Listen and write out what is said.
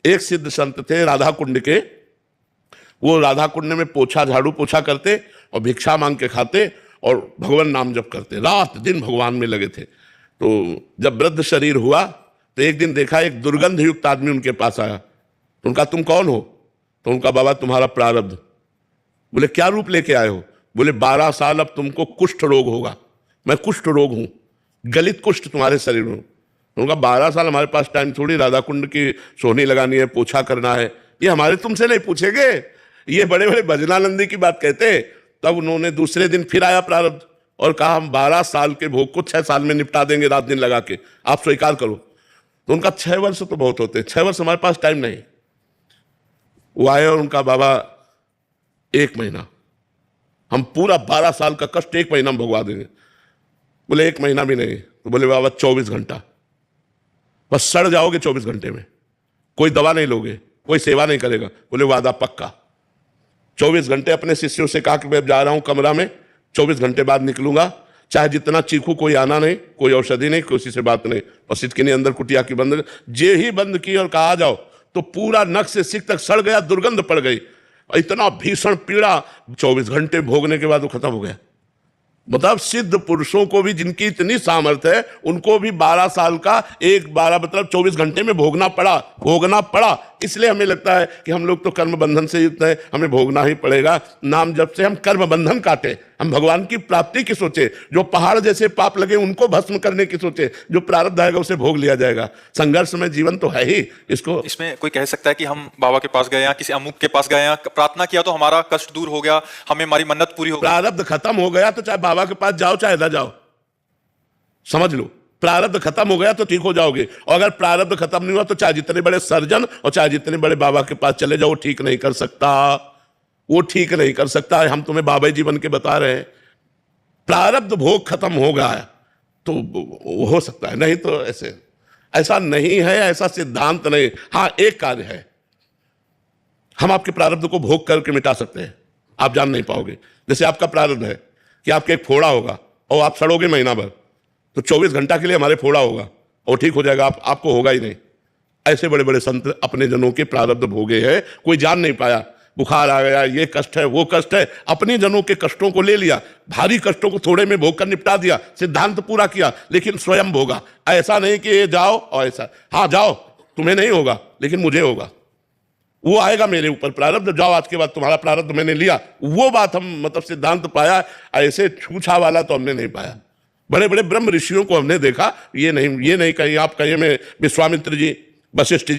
एक सिद्ध संत थे राधा कुंड के, वो राधा कुंड में झाड़ू पोछा करते और भिक्षा मांग के खाते और भगवान नाम जप करते, रात दिन भगवान में लगे थे। तो जब वृद्ध शरीर हुआ तो एक दिन देखा एक दुर्गंध युक्त आदमी उनके पास आया। तो उनका तुम कौन हो? तो उनका बाबा तुम्हारा प्रारब्ध। बोले क्या रूप लेके आए हो? बोले 12 साल अब तुमको कुष्ठ रोग होगा। मैं कुष्ठ रोग हूं, गलित कुष्ठ तुम्हारे शरीर में। उनका 12 साल हमारे पास टाइम थोड़ी, राधा कुंड की सोहनी लगानी है, पोछा करना है, ये हमारे तुमसे नहीं पूछेंगे। ये बड़े बड़े भजनानंदी की बात कहते। तब उन्होंने दूसरे दिन फिर आया प्रारब्ध और कहा हम 12 साल के भोग को 6 साल में निपटा देंगे, रात दिन लगा के, आप स्वीकार करो। तो उनका 6 वर्ष तो बहुत होते हैं, 6 वर्ष हमारे पास टाइम नहीं। वो आए और उनका बाबा 1 महीना, हम पूरा 12 साल का कष्ट 1 महीना में भगवा देंगे। बोले 1 महीना भी नहीं। तो बोले बाबा 24 घंटा, बस सड़ जाओगे 24 घंटे में, कोई दवा नहीं लोगे, कोई सेवा नहीं करेगा। बोले वादा पक्का। 24 घंटे अपने शिष्यों से कहा कि मैं जा रहा हूं कमरा में, 24 घंटे बाद निकलूंगा, चाहे जितना चीखू कोई आना नहीं, कोई औषधि नहीं, किसी से बात नहीं। और सिटकिनी अंदर कुटिया की बंद, जे ही बंद की और कहा आ जाओ, तो पूरा नख से सिक तक सड़ गया, दुर्गंध पड़ गई, इतना भीषण पीड़ा। 24 घंटे भोगने के बाद वो खत्म हो गया। मतलब सिद्ध पुरुषों को भी जिनकी इतनी सामर्थ्य है, उनको भी 12 साल का 12 मतलब 24 घंटे में भोगना पड़ा। इसलिए हमें लगता है कि हम लोग तो कर्म बंधन से युक्त है, हमें भोगना ही पड़ेगा। नाम जब से हम कर्म बंधन काटे, हम भगवान की प्राप्ति की सोचे, जो पहाड़ जैसे पाप लगे उनको भस्म करने की सोचे, जो प्रारब्ध आएगा उसे भोग लिया जाएगा। संघर्ष में जीवन तो है ही। इसमें कोई कह सकता है कि हम बाबा के पास गए या किसी अमुक के पास गए, प्रार्थना किया तो हमारा कष्ट दूर हो गया, हमें हमारी मन्नत पूरी हो गई। प्रारब्ध खत्म हो गया तो चाहे बाबा के पास जाओ चाहे ना जाओ, समझ लो, प्रारब्ध खत्म हो गया तो ठीक हो जाओगे। और अगर प्रारब्ध खत्म नहीं हुआ तो चाहे जितने बड़े सर्जन और चाहे जितने बड़े बाबा के पास चले जाओ, वो ठीक नहीं कर सकता, वो ठीक नहीं कर सकता। हम तुम्हें बाबा जी बन के बता रहे हैं, प्रारब्ध भोग खत्म हो गया तो हो सकता है, नहीं तो ऐसा नहीं है, ऐसा सिद्धांत नहीं। हाँ, एक कार्य है, हम आपके प्रारब्ध को भोग करके मिटा सकते हैं, आप जान नहीं पाओगे। जैसे आपका प्रारब्ध है कि आपके एक फोड़ा होगा और आप सड़ोगे महीना भर, तो 24 घंटा के लिए हमारे फोड़ा होगा और ठीक हो जाएगा, आपको होगा ही नहीं। ऐसे बड़े बड़े संत अपने जनों के प्रारब्ध भोगे हैं, कोई जान नहीं पाया, बुखार आ गया, ये कष्ट है, वो कष्ट है, अपने जनों के कष्टों को ले लिया, भारी कष्टों को थोड़े में भोग कर निपटा दिया, सिद्धांत पूरा किया, लेकिन स्वयं भोगा। ऐसा नहीं कि ये जाओ और ऐसा, हाँ जाओ, तुम्हें नहीं होगा लेकिन मुझे होगा, वो आएगा मेरे ऊपर प्रारब्ध, जाओ आज के बाद तुम्हारा प्रारब्ध मैंने लिया। वो बात हम मतलब सिद्धांत पाया, ऐसे छूछा वाला तो हमने नहीं पाया। बड़े बड़े ब्रह्म ऋषियों को हमने देखा, ये नहीं कहीं आप कहिए में विश्वामित्र जी, वशिष्ठ जी,